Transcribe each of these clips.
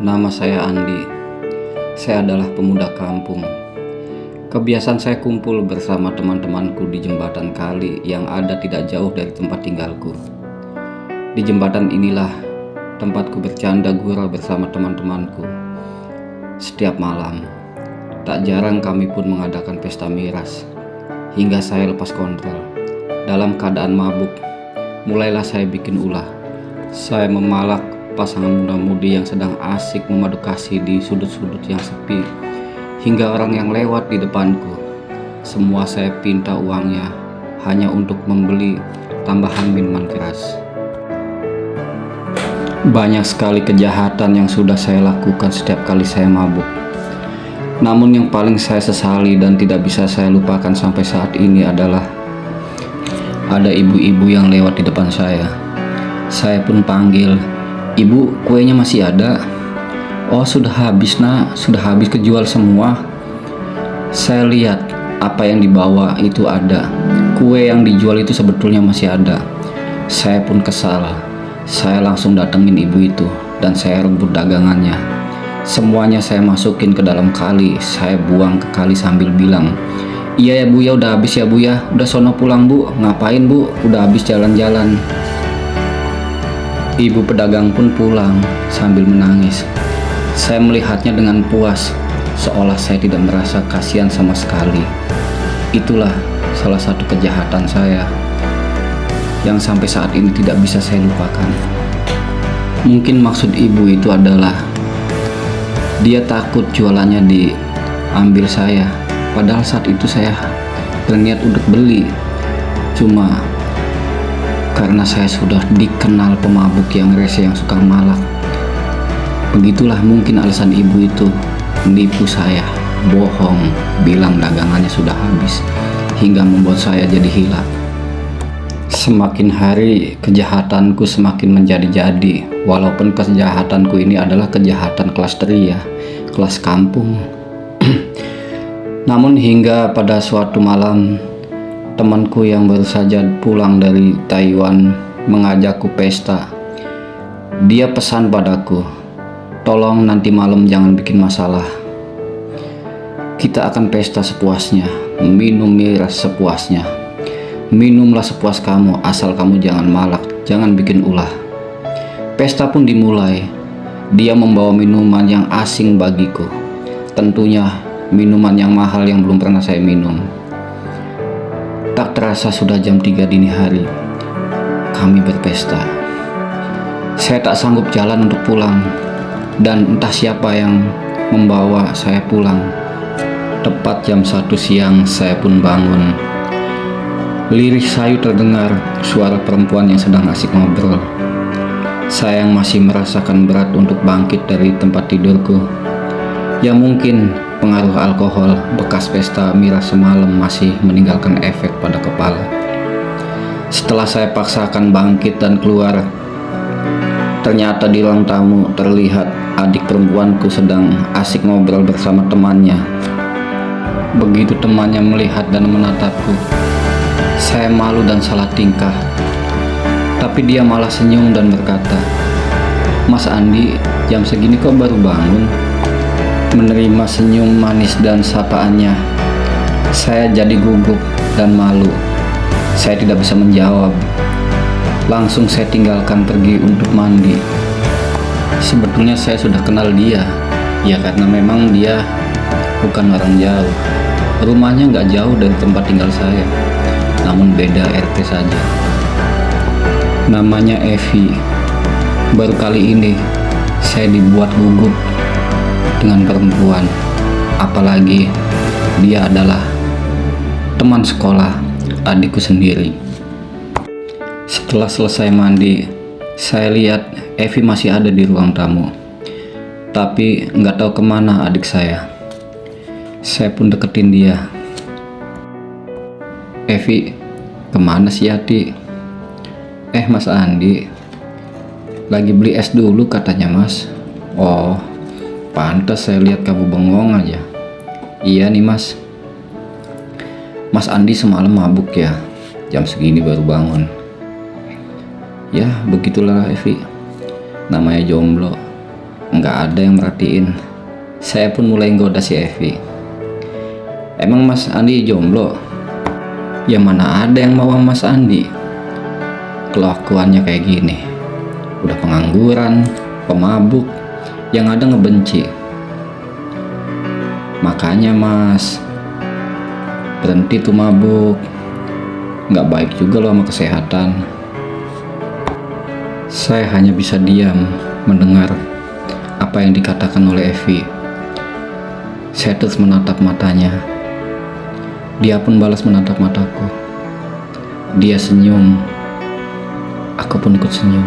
Nama saya Andi. Saya adalah pemuda kampung. Kebiasaan saya kumpul bersama teman-temanku di jembatan kali yang ada tidak jauh dari tempat tinggalku. Di jembatan inilah tempatku bercanda gurau bersama teman-temanku. Setiap malam, tak jarang kami pun mengadakan pesta miras. Hingga saya lepas kontrol. Dalam keadaan mabuk, mulailah saya bikin ulah. Saya memalak pasangan muda-mudi yang sedang asik memadu kasih di sudut-sudut yang sepi, hingga orang yang lewat di depanku. Semua saya pinta uangnya hanya untuk membeli tambahan minuman keras. Banyak sekali kejahatan yang sudah saya lakukan setiap kali saya mabuk. Namun yang paling saya sesali dan tidak bisa saya lupakan sampai saat ini adalah ada ibu-ibu yang lewat di depan saya. Saya pun panggil, "Ibu, kuenya masih ada?" "Oh, sudah habis nak, sudah habis kejual semua." Saya lihat apa yang dibawa itu ada. Kue yang dijual itu sebetulnya masih ada. Saya pun kesal. Saya langsung datengin ibu itu dan saya rebut dagangannya. Semuanya saya masukin ke dalam kali. Saya buang ke kali sambil bilang, "Iya ya bu ya, udah habis ya bu ya. Udah sono pulang bu. Ngapain bu? Udah habis jalan-jalan." Ibu pedagang pun pulang sambil menangis. Saya melihatnya dengan puas, seolah saya tidak merasa kasihan sama sekali. Itulah salah satu kejahatan saya yang sampai saat ini tidak bisa saya lupakan. Mungkin maksud ibu itu adalah dia takut jualannya diambil saya. Padahal saat itu saya berniat untuk beli. Cuma karena saya sudah dikenal pemabuk yang rese yang suka malak. Begitulah mungkin alasan ibu itu menipu saya, bohong, bilang dagangannya sudah habis, hingga membuat saya jadi hilaf. Semakin hari kejahatanku semakin menjadi-jadi, walaupun kejahatanku ini adalah kejahatan kelas teriak, kelas kampung. Namun hingga pada suatu malam, temanku yang baru saja pulang dari Taiwan mengajakku pesta. Dia pesan padaku, "Tolong nanti malam jangan bikin masalah. Kita akan pesta sepuasnya, minum miras sepuasnya. Minumlah sepuas kamu, asal kamu jangan malak, jangan bikin ulah." Pesta pun dimulai. Dia membawa minuman yang asing bagiku. Tentunya minuman yang mahal yang belum pernah saya minum. Tak terasa sudah jam 3 dini hari. Kami berpesta. Saya tak sanggup jalan untuk pulang, dan entah siapa yang membawa saya pulang. Tepat jam 1 siang saya pun bangun. Lirih sayu terdengar, suara perempuan yang sedang asik ngobrol. Saya yang masih merasakan berat untuk bangkit dari tempat tidurku. Ya mungkin pengaruh alkohol bekas pesta miras semalam masih meninggalkan efek pada kepala. Setelah saya paksakan bangkit dan keluar, ternyata di ruang tamu terlihat adik perempuanku sedang asik ngobrol bersama temannya. Begitu temannya melihat dan menatapku, saya malu dan salah tingkah. Tapi dia malah senyum dan berkata, "Mas Andi, jam segini kok baru bangun?" Menerima senyum manis dan sapaannya, saya jadi gugup dan malu. Saya tidak bisa menjawab. Langsung saya tinggalkan pergi untuk mandi. Sebetulnya saya sudah kenal dia, ya karena memang dia bukan orang jauh. Rumahnya nggak jauh dari tempat tinggal saya, namun beda RT saja. Namanya Evi. Baru kali ini saya dibuat gugup dengan perempuan, apalagi dia adalah teman sekolah adikku sendiri. Setelah selesai mandi, saya lihat Evi masih ada di ruang tamu, tapi nggak tahu kemana adik saya. Saya pun deketin dia. "Evi, kemana sih Yati?" Mas Andi, lagi beli es dulu katanya mas." "Oh, pantas saya lihat kamu bengong aja." "Iya nih mas." "Mas Andi semalam mabuk ya? Jam segini baru bangun." "Ya begitulah Evi, namanya jomblo. nggak ada yang merhatiin. Saya pun mulai goda si Evi. Emang Mas Andi jomblo? Ya mana ada yang mau Mas Andi. Kelakuannya kayak gini. Udah pengangguran, pemabuk, yang ada ngebenci. Makanya Mas, berhenti tuh mabuk. Nggak baik juga loh sama kesehatan. Saya hanya bisa diam mendengar apa yang dikatakan oleh Evi. Saya terus menatap matanya. Dia pun balas menatap mataku. Dia senyum. Aku pun ikut senyum.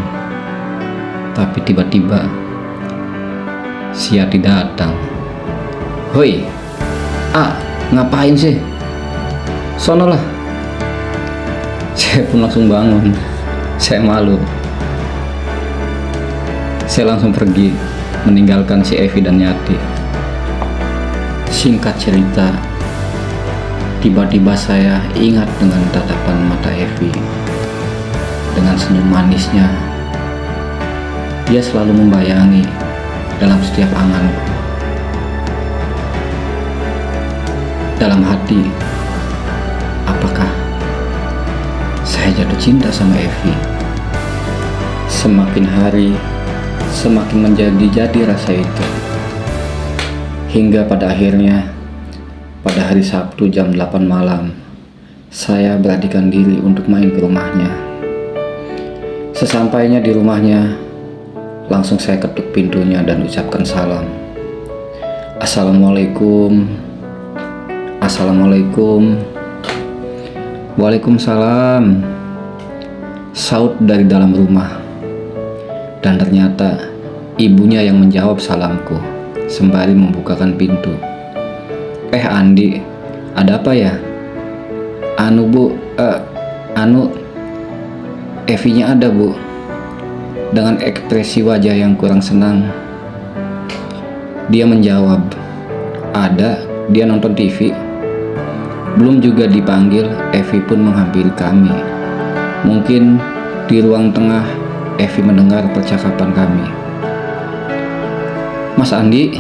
Tapi tiba-tiba si Yati datang. Hoi, ngapain sih? Sono lah. Saya pun langsung bangun. Saya malu. Saya langsung pergi, meninggalkan si Evi dan Yati. Singkat cerita, tiba-tiba saya ingat dengan tatapan mata Evi. Dengan senyum manisnya, dia selalu membayangi dalam setiap anganku. Dalam hati, apakah saya jatuh cinta sama Evi? Semakin hari, semakin menjadi-jadi rasa itu. Hingga pada akhirnya, pada hari Sabtu jam 8 malam, saya beranikan diri untuk main ke rumahnya. Sesampainya di rumahnya, langsung saya ketuk pintunya dan ucapkan salam. Assalamualaikum. Assalamualaikum. Waalaikumsalam. Saut dari dalam rumah. Dan ternyata ibunya yang menjawab salamku sembari membukakan pintu. Andi, ada apa ya? Bu, Evi-nya ada Bu. Dengan ekspresi wajah yang kurang senang, dia menjawab, ada, dia nonton TV. Belum juga dipanggil, Evi pun menghampiri kami. Mungkin di ruang tengah, Evi mendengar percakapan kami. Mas Andi,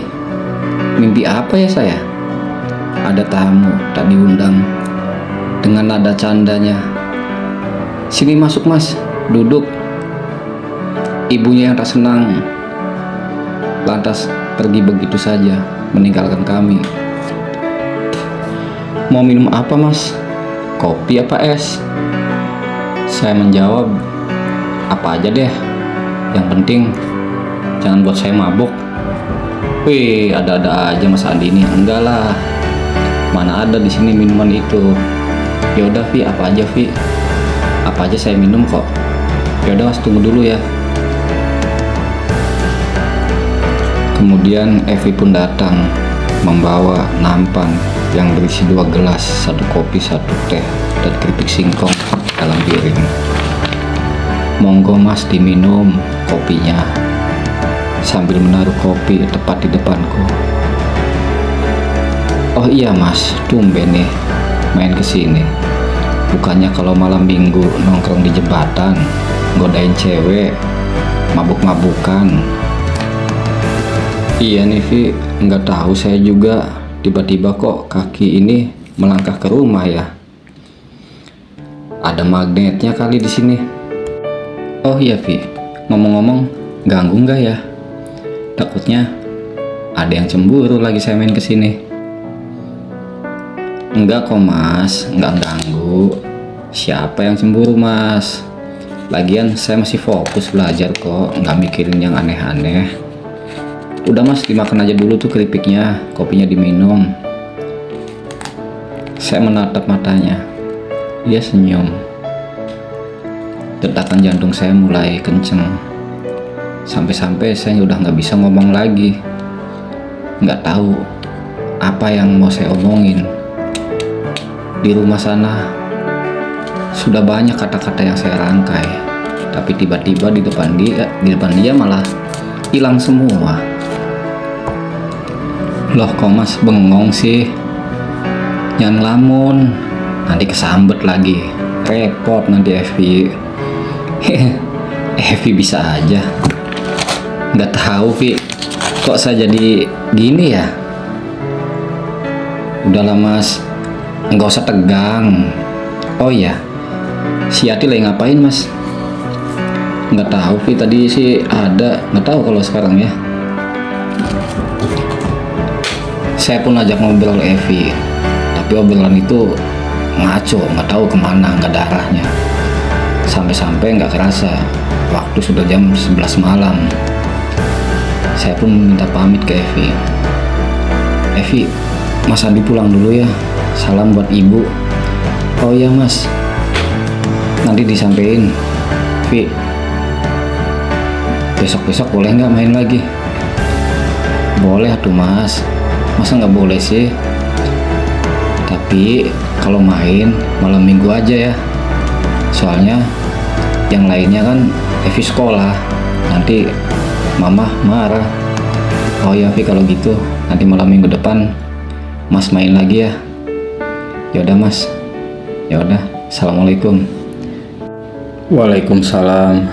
mimpi apa ya saya? Ada tamu tak diundang. Dengan nada candanya, sini masuk Mas, duduk. Ibunya yang tak senang lantas pergi begitu saja, meninggalkan kami. Mau minum apa Mas? Kopi apa es? Saya menjawab, apa aja deh. Yang penting jangan buat saya mabuk. Wih, ada-ada aja Mas Andi ini. Enggak lah, mana ada di sini minuman itu. Yaudah Vi, apa aja Vi? Apa aja saya minum kok. Yaudah Mas, tunggu dulu ya. Kemudian Evi pun datang membawa nampan yang berisi 2 gelas, 1 kopi, 1 teh, dan keripik singkong dalam piring. Monggo Mas diminum kopinya, sambil menaruh kopi tepat di depanku. Oh iya Mas, tumben nih main kesini. Bukannya kalau malam minggu nongkrong di jembatan, godain cewek, mabuk-mabukan. Iya nih Vi, nggak tahu saya juga tiba-tiba kok kaki ini melangkah ke rumah ya. Ada magnetnya kali di sini. Oh iya Vi, ngomong-ngomong, ganggu nggak ya? Takutnya ada yang cemburu lagi saya main kesini. Enggak kok Mas, nggak ganggu. Siapa yang cemburu Mas? Lagian saya masih fokus belajar kok, nggak mikirin yang aneh-aneh. Udah Mas, dimakan aja dulu tuh keripiknya, kopinya diminum. Saya menatap matanya. Dia senyum. Detakan jantung saya mulai kenceng. Sampai-sampai saya udah nggak bisa ngomong lagi. Nggak tahu apa yang mau saya omongin. Di rumah sana sudah banyak kata-kata yang saya rangkai, tapi tiba-tiba di depan dia malah hilang semua. Loh kok Mas bengong sih? Jangan lamun, nanti kesambet lagi. Repot nanti Evi. Evi bisa aja. Nggak tahu Vi, Kok saya jadi gini ya? Udahlah Mas, nggak usah tegang. Oh iya, si Ati lagi ngapain Mas? Nggak tahu Vi, tadi sih ada, nggak tahu kalau sekarang ya. Saya pun ajak ngobrol Evi, tapi obrolan itu ngaco, nggak tahu kemana, nggak ada arahnya. Sampai-sampai nggak kerasa, waktu sudah jam 11 malam. Saya pun minta pamit ke Evi. Evi, Mas Andi pulang dulu ya, salam buat ibu. Oh iya Mas, nanti disampein. Vi, besok-besok boleh nggak main lagi? Boleh tuh Mas, masa nggak boleh sih? Tapi kalau main malam minggu aja ya, soalnya yang lainnya kan Evi sekolah, nanti mama marah. Oh ya Vi, kalau gitu nanti malam minggu depan Mas main lagi ya. Yaudah Mas, yaudah, assalamualaikum. Waalaikumsalam.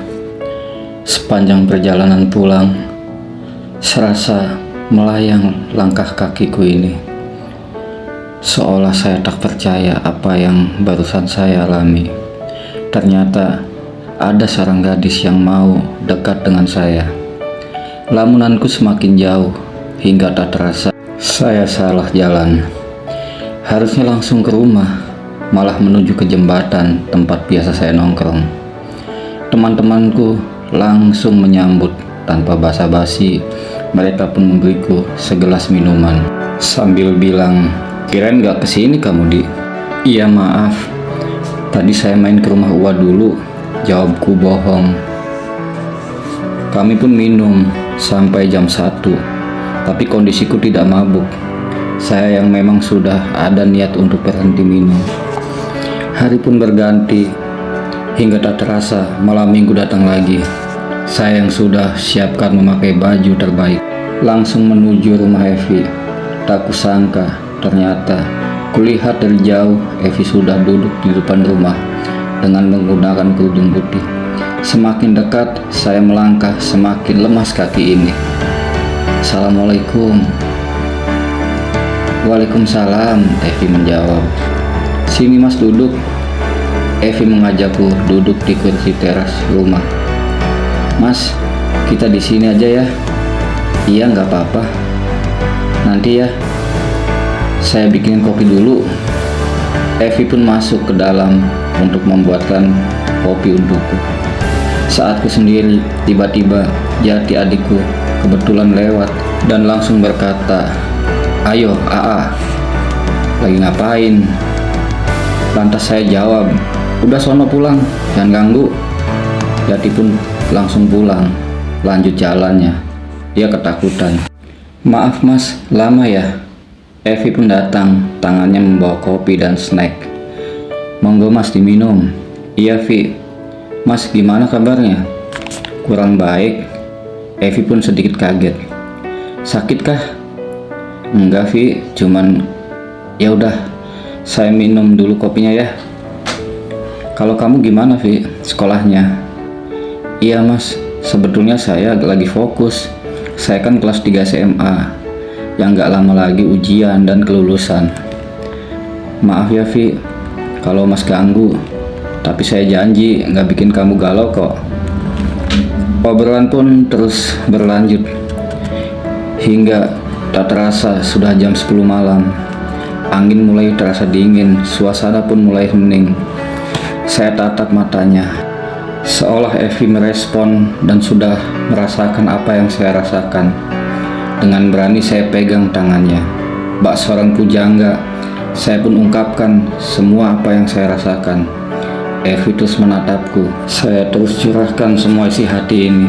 Sepanjang perjalanan pulang, serasa melayang langkah kakiku ini, seolah saya tak percaya apa yang barusan saya alami. Ternyata ada seorang gadis yang mau dekat dengan saya. Lamunanku semakin jauh hingga tak terasa saya salah jalan. Harusnya langsung ke rumah, malah menuju ke jembatan tempat biasa saya nongkrong. Teman-temanku langsung menyambut tanpa basa-basi. Mereka pun memberiku segelas minuman sambil bilang, "Kirain gak kesini kamu, Di?" "Iya maaf, tadi saya main ke rumah Uwa dulu," jawabku bohong. Kami pun minum sampai jam 1, tapi kondisiku tidak mabuk. Saya yang memang sudah ada niat untuk berhenti minum. Hari pun berganti, hingga tak terasa malam minggu datang lagi. Saya yang sudah siapkan memakai baju terbaik, langsung menuju rumah Evi. Tak kusangka, ternyata kulihat dari jauh Evi sudah duduk di depan rumah dengan menggunakan kerudung putih. Semakin dekat saya melangkah, semakin lemas kaki ini. "Assalamualaikum." "Waalaikumsalam," Evi menjawab. "Sini Mas duduk." Evi mengajakku duduk di kursi teras rumah. "Mas, kita di sini aja ya." "Iya, nggak apa-apa. Nanti ya, saya bikinin kopi dulu." Evi pun masuk ke dalam untuk membuatkan kopi untukku. Saat ku sendiri, tiba-tiba Jati adikku kebetulan lewat dan langsung berkata, "Ayo, Aa, lagi ngapain?" Lantas saya jawab, "Udah sono pulang, jangan ganggu." Jati pun langsung pulang, lanjut jalannya. Dia ketakutan. "Maaf Mas, lama ya?" Evi pun datang, tangannya membawa kopi dan snack. "Monggo Mas diminum." "Iya Vi." "Mas gimana kabarnya?" "Kurang baik." Evi pun sedikit kaget. "Sakit kah?" "Enggak Vi, cuman ya udah, saya minum dulu kopinya ya." "Kalau kamu gimana Vi, sekolahnya?" "Iya Mas, sebetulnya saya lagi fokus. Saya kan kelas 3 SMA, yang gak lama lagi ujian dan kelulusan." "Maaf ya Vi, kalau Mas ganggu, tapi saya janji gak bikin kamu galau kok." Obrolan pun terus berlanjut hingga tak terasa sudah jam 10 malam. Angin mulai terasa dingin, suasana pun mulai hening. Saya tatap matanya, seolah Evi merespon dan sudah merasakan apa yang saya rasakan. Dengan berani saya pegang tangannya. Bak seorang pujangga, saya pun ungkapkan semua apa yang saya rasakan. Evi terus menatapku. Saya terus curahkan semua isi hati ini.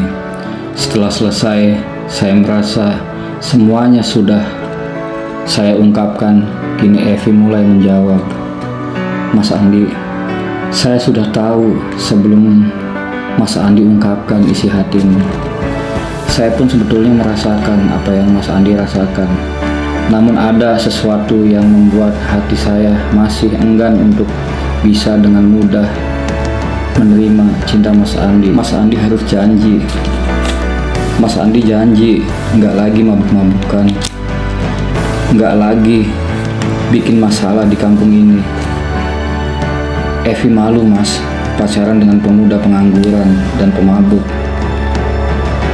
Setelah selesai, saya merasa semuanya sudah saya ungkapkan. Kini Evi mulai menjawab, "Mas Andi, saya sudah tahu sebelum Mas Andi ungkapkan isi hati ini. Saya pun sebetulnya merasakan apa yang Mas Andi rasakan. Namun ada sesuatu yang membuat hati saya masih enggan untuk bisa dengan mudah menerima cinta Mas Andi. Mas Andi harus janji Mas Andi janji nggak lagi mabuk-mabukan, nggak lagi bikin masalah di kampung ini. Evi malu mas pacaran dengan pemuda pengangguran dan pemabuk.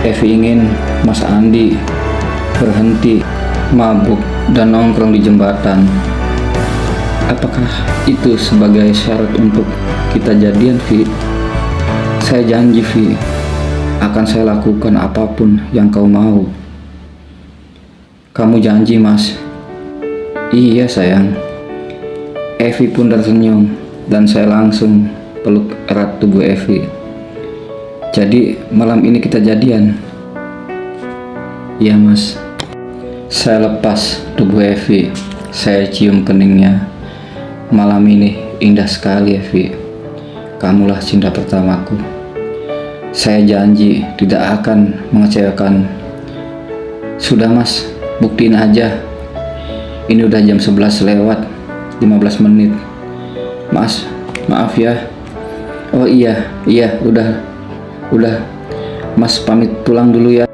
Evi ingin Mas Andi berhenti mabuk dan nongkrong di jembatan. Apakah itu sebagai syarat untuk kita jadian, Vi? Saya janji, Vi, akan saya lakukan apapun yang kau mau. Kamu janji, Mas? Iya, sayang. Evi pun tersenyum dan saya langsung peluk erat tubuh Evi. Jadi malam ini kita jadian? Iya, Mas. Saya lepas tubuh Evi. Saya cium keningnya. Malam ini indah sekali, Evi. Kamulah cinta pertamaku. Saya janji tidak akan mengecewakan. Sudah, Mas, buktiin aja. Ini udah jam 11 lewat 15 menit. Mas, maaf ya. Oh iya, udah. Mas pamit pulang dulu ya.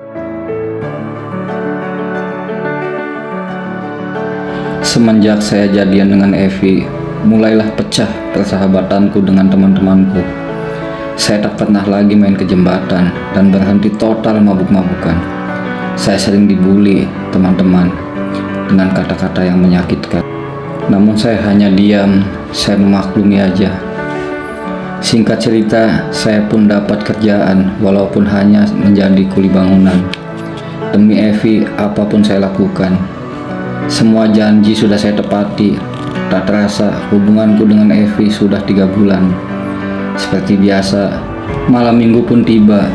Semenjak saya jadian dengan Evi, mulailah pecah persahabatanku dengan teman-temanku. Saya tak pernah lagi main ke jembatan dan berhenti total mabuk-mabukan. Saya sering dibully teman-teman dengan kata-kata yang menyakitkan. Namun saya hanya diam, saya memaklumi aja. Singkat cerita, saya pun dapat kerjaan walaupun hanya menjadi kuli bangunan. Demi Evi, apapun saya lakukan. Semua janji sudah saya tepati. Tak terasa hubunganku dengan Evi sudah 3 bulan. Seperti biasa, malam minggu pun tiba.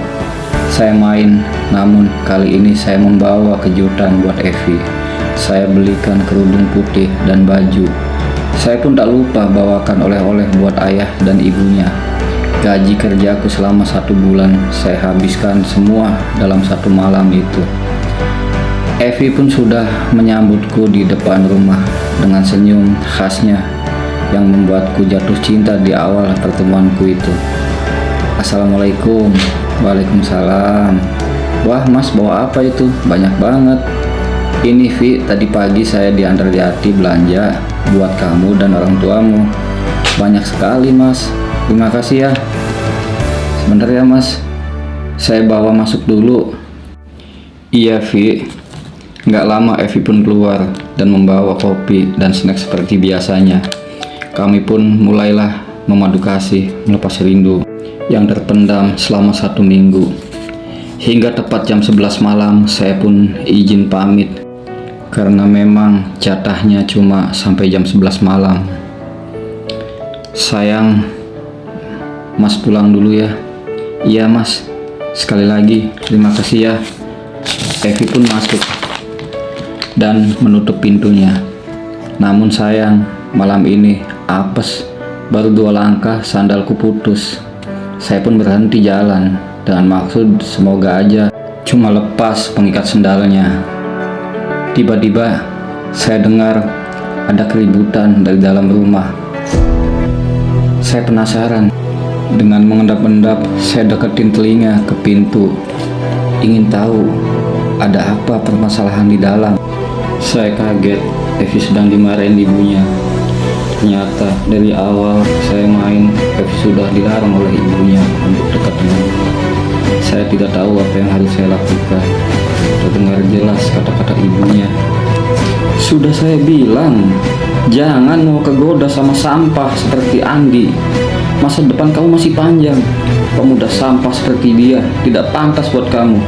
Saya main, namun kali ini saya membawa kejutan buat Evi. Saya belikan kerudung putih dan baju. Saya pun tak lupa bawakan oleh-oleh buat ayah dan ibunya. Gaji kerjaku selama 1 bulan saya habiskan semua dalam 1 malam itu. Evi pun sudah menyambutku di depan rumah dengan senyum khasnya yang membuatku jatuh cinta di awal pertemuanku itu. Assalamualaikum. Waalaikumsalam. Wah, Mas, bawa apa itu? Banyak banget. Ini, Vi, tadi pagi saya diantar Jati belanja buat kamu dan orang tuamu. Banyak sekali, Mas. Terima kasih ya. Sebentar ya, Mas. Saya bawa masuk dulu. Iya, Vi. Nggak lama Evi pun keluar dan membawa kopi dan snack seperti biasanya. Kami pun mulailah memadu kasih melepas rindu yang terpendam selama 1 minggu. Hingga tepat jam 11 malam saya pun izin pamit karena memang jatahnya cuma sampai jam 11 malam. Sayang, Mas pulang dulu ya. Iya, Mas. Sekali lagi terima kasih ya. Evi pun masuk dan menutup pintunya. Namun sayang, malam ini apes. Baru 2 langkah sandalku putus. Saya pun berhenti jalan dengan maksud semoga aja cuma lepas pengikat sendalnya. Tiba-tiba saya dengar ada keributan dari dalam rumah. Saya penasaran. Dengan mengendap-endap saya deketin telinga ke pintu, ingin tahu ada apa permasalahan di dalam. Saya kaget Evi sedang dimarahin ibunya. Ternyata dari awal saya main, Evi sudah dilarang oleh ibunya untuk dekat denganku. Saya tidak tahu apa yang harus saya lakukan. Terdengar jelas kata-kata ibunya. Sudah saya bilang, jangan mau kegoda sama sampah seperti Andi. Masa depan kamu masih panjang. Pemuda sampah seperti dia tidak pantas buat kamu.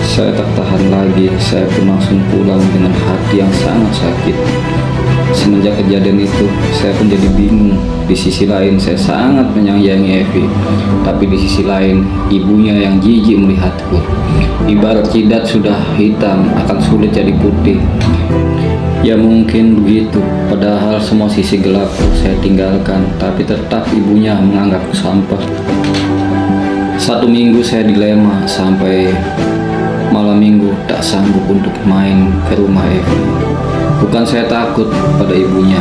Saya tak tahan lagi. Saya pun langsung pulang dengan hati yang sangat sakit. Semenjak kejadian itu, saya pun jadi bingung. Di sisi lain, saya sangat menyayangi Evi, tapi di sisi lain, ibunya yang jijik melihatku. Ibarat jidat sudah hitam, akan sulit jadi putih. Ya mungkin begitu, padahal semua sisi gelap saya tinggalkan, tapi tetap ibunya menganggapku sampah. 1 minggu saya dilema sampai malam minggu tak sanggup untuk main ke rumah Evi. Bukan saya takut pada ibunya,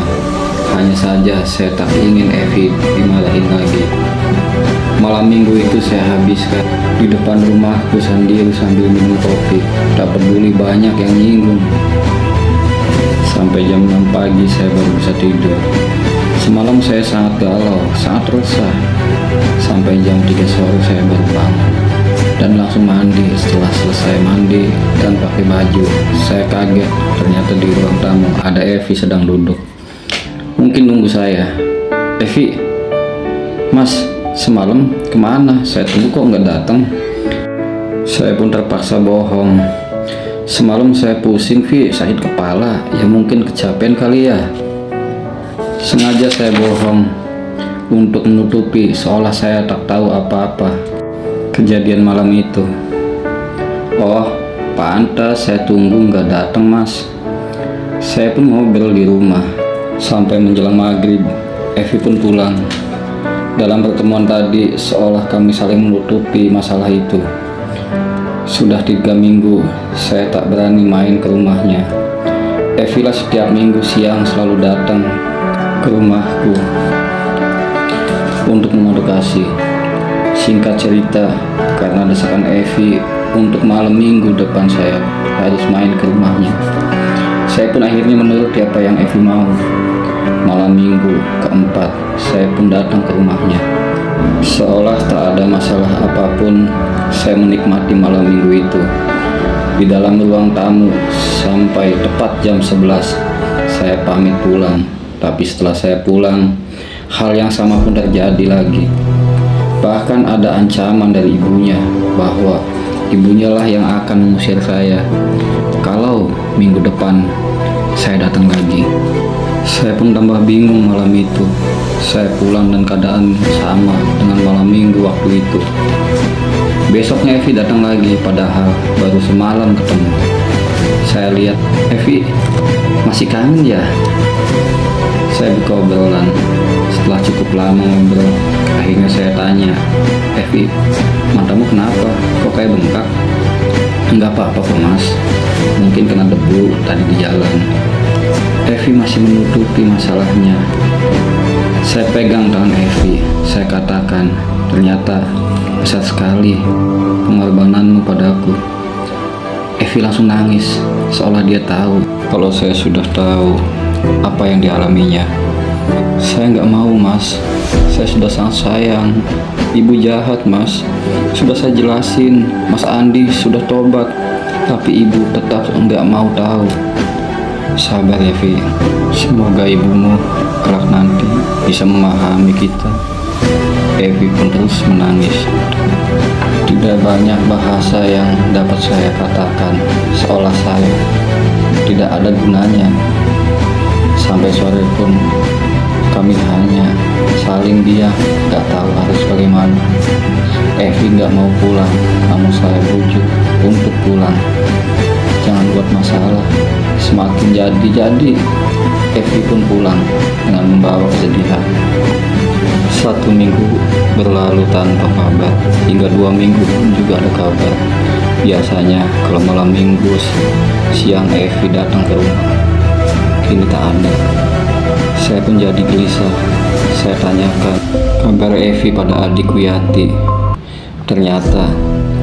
hanya saja saya tak ingin Evi dimarahin lagi. Malam Malam minggu itu saya habiskan di depan rumahku sendiri sambil minum kopi. Tak peduli banyak yang nyinggung. Sampai jam 6 pagi saya baru bisa tidur. Semalam saya sangat galau, sangat resah. Sampai jam 3 sore saya baru bangun dan langsung mandi. Setelah selesai mandi dan pakai baju, saya kaget ternyata di ruang tamu ada Evi sedang duduk. Mungkin nunggu saya. Evi, Mas, semalam kemana? Saya tunggu kok nggak datang. Saya pun terpaksa bohong. Semalam saya pusing, Vi, sakit kepala. Ya mungkin kecapean kali ya. Sengaja saya bohong untuk menutupi seolah saya tak tahu apa-apa kejadian malam itu. Oh, pantas saya tunggu nggak datang, Mas. Saya pun ngobrol di rumah sampai menjelang maghrib. Evi pun pulang. Dalam pertemuan tadi seolah kami saling menutupi masalah itu. Sudah 3 minggu saya tak berani main ke rumahnya. Evi lah setiap minggu siang selalu datang ke rumahku untuk memaduk ASI. Singkat cerita, karena desakan Evi untuk malam minggu depan saya harus main ke rumahnya, saya pun akhirnya menuruti apa yang Evi mau. Malam minggu keempat saya pun datang ke rumahnya. Seolah tak ada masalah apapun, saya menikmati malam minggu itu di dalam ruang tamu sampai tepat jam 11 saya pamit pulang. Tapi setelah saya pulang, hal yang sama pun terjadi lagi. Bahkan ada ancaman dari ibunya bahwa ibunya lah yang akan mengusir saya kalau minggu depan saya datang lagi. Saya pun tambah bingung malam itu. Saya pulang dan keadaan sama dengan malam minggu waktu itu. Besoknya Evi datang lagi, padahal baru semalam ketemu. Saya lihat, Evi masih kangen ya? Saya buka obrolan. Setelah cukup lama ngobrol, akhirnya saya tanya, Evi, matamu kenapa? Kok kayak bengkak? Enggak apa-apa kok, Mas. Mungkin kena debu tadi di jalan. Evi masih menutupi masalahnya. Saya pegang tangan Evi. Saya katakan, ternyata besar sekali pengorbananmu padaku. Evi langsung nangis, seolah dia tahu kalau saya sudah tahu apa yang dialaminya. Saya nggak mau, Mas. Saya sudah sangat sayang. Ibu jahat, Mas. Sudah saya jelasin, Mas Andi sudah tobat, tapi ibu tetap nggak mau tahu. Sabar ya, Vi. Semoga ibumu kelak nanti bisa memahami kita. Evi pun terus menangis. Tidak banyak bahasa yang dapat saya katakan, seolah saya tidak ada gunanya. Sampai sore pun kami hanya saling diam, gak tahu harus bagaimana. Evi gak mau pulang, namun saya bujuk untuk pulang. Jangan buat masalah. Semakin jadi Evi pun pulang dengan membawa kesedihan. 1 minggu berlalu tanpa kabar, hingga 2 minggu pun juga ada kabar. Biasanya kalau malam minggu siang Evi datang ke rumah, kini tak ada. Saya pun jadi gelisah. Saya tanyakan kabar Evi pada adikku Yati. Ternyata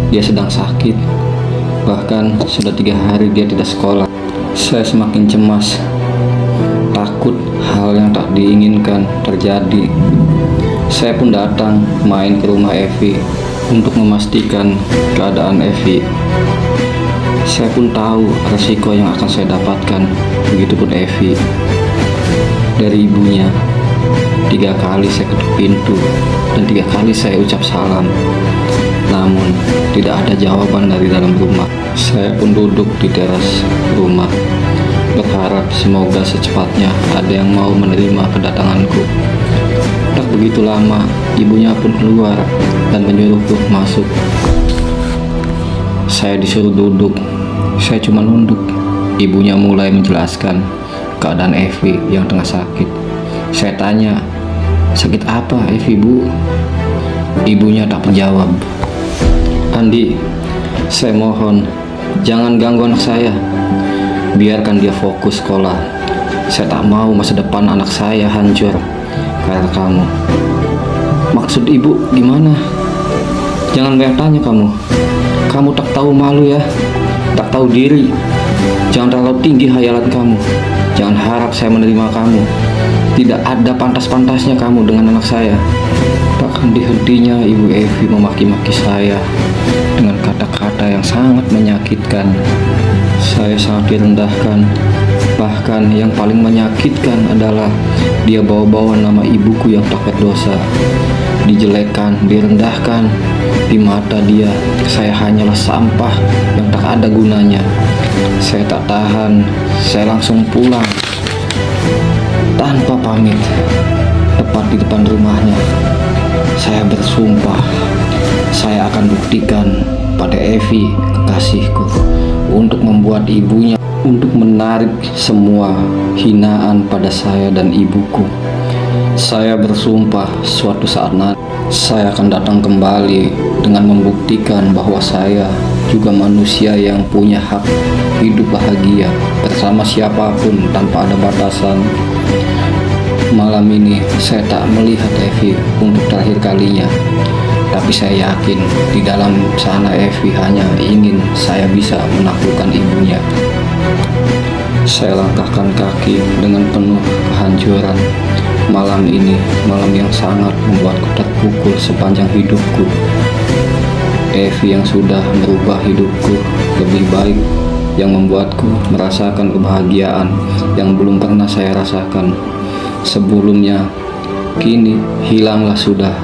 dia sedang sakit. Bahkan sudah 3 hari dia tidak sekolah. Saya semakin cemas, takut hal yang tak diinginkan terjadi. Saya pun datang main ke rumah Evi untuk memastikan keadaan Evi. Saya pun tahu resiko yang akan saya dapatkan, begitupun Evi. Dari ibunya, 3 kali saya ketuk pintu dan 3 kali saya ucap salam. Namun tidak ada jawaban dari dalam rumah. Saya pun duduk di teras rumah, berharap semoga secepatnya ada yang mau menerima kedatanganku. Tak begitu lama, ibunya pun keluar dan menyuruhku masuk. Saya disuruh duduk. Saya cuma nunduk. Ibunya mulai menjelaskan keadaan Evi yang tengah sakit. Saya tanya, sakit apa Evi, Bu? Ibunya tak menjawab. Andi, saya mohon, jangan ganggu anak saya. Biarkan dia fokus sekolah. Saya tak mau masa depan anak saya hancur karena kamu. Maksud ibu gimana? Jangan banyak tanya kamu. Kamu tak tahu malu ya, tak tahu diri. Jangan terlalu tinggi hayalan kamu. Jangan harap saya menerima kamu. Tidak ada pantas-pantasnya kamu dengan anak saya. Tak henti-hentinya Ibu Evi memaki-maki saya dengan kata-kata yang sangat menyakitkan. Saya sangat direndahkan. Bahkan yang paling menyakitkan adalah dia bawa-bawa nama ibuku yang tak berdosa. Dijelekkan, direndahkan. Di mata dia, saya hanyalah sampah yang tak ada gunanya. Saya tak tahan, saya langsung pulang tanpa pamit, tepat di depan rumahnya. Saya bersumpah, saya akan buktikan pada Evi, kekasihku, untuk membuat ibunya, untuk menarik semua hinaan pada saya dan ibuku. Saya bersumpah suatu saat nanti saya akan datang kembali dengan membuktikan bahwa saya juga manusia yang punya hak hidup bahagia bersama siapapun tanpa ada batasan. Malam ini saya tak melihat Evi untuk terakhir kalinya, tapi saya yakin di dalam sana Evi hanya ingin saya bisa menaklukkan ibunya. Saya langkahkan kaki dengan penuh kehancuran. Malam ini, malam yang sangat membuatku terpukul sepanjang hidupku. Evi yang sudah merubah hidupku lebih baik, yang membuatku merasakan kebahagiaan yang belum pernah saya rasakan sebelumnya, kini hilanglah sudah.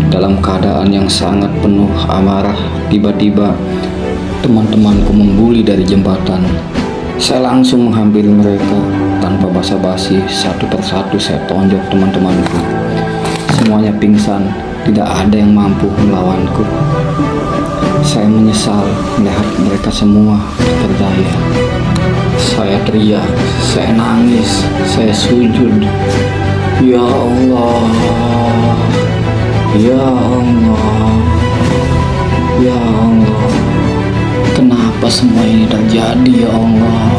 Dalam keadaan yang sangat penuh amarah, tiba-tiba teman-temanku membuli dari jembatan. Saya langsung menghampiri mereka tanpa basa-basi. Satu persatu saya tonjok teman-temanku. Semuanya pingsan, tidak ada yang mampu melawanku. Saya menyesal melihat mereka semua berdaya. Saya teriak, saya nangis, saya sujud. Ya Allah, ya Allah, ya Allah. Kenapa semua ini terjadi ya Allah?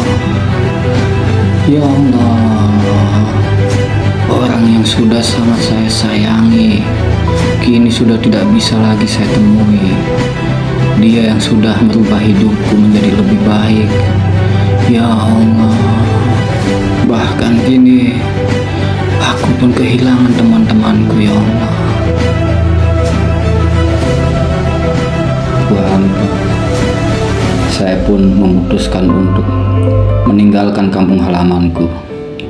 Ya Allah, orang yang sudah sangat saya sayangi kini sudah tidak bisa lagi saya temui. Dia yang sudah merubah hidupku menjadi lebih baik. Ya Allah, bahkan kini aku pun kehilangan teman-temanku ya Allah. Saya pun memutuskan untuk meninggalkan kampung halamanku,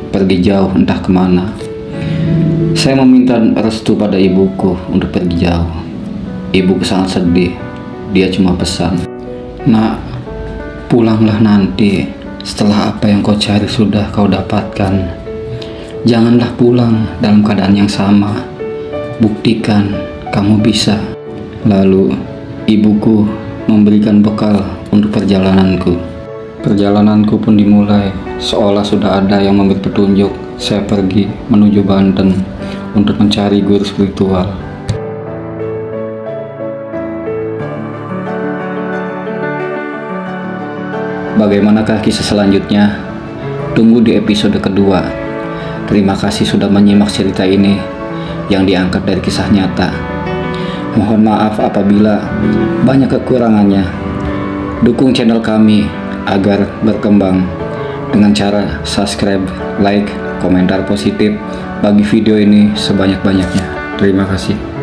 pergi jauh entah kemana. Saya meminta restu pada ibuku untuk pergi jauh. Ibuku sangat sedih. Dia cuma pesan, "Nak, pulanglah nanti setelah apa yang kau cari sudah kau dapatkan. Janganlah pulang dalam keadaan yang sama. Buktikan kamu bisa." Lalu ibuku memberikan bekal untuk perjalananku. Perjalananku pun dimulai, seolah sudah ada yang memberi petunjuk. Saya pergi menuju Banten untuk mencari guru spiritual. Bagaimanakah kisah selanjutnya? Tunggu di episode kedua. Terima kasih sudah menyimak cerita ini yang diangkat dari kisah nyata. Mohon maaf apabila banyak kekurangannya. Dukung channel kami agar berkembang dengan cara subscribe, like, komentar positif, bagi video ini sebanyak-banyaknya. Terima kasih.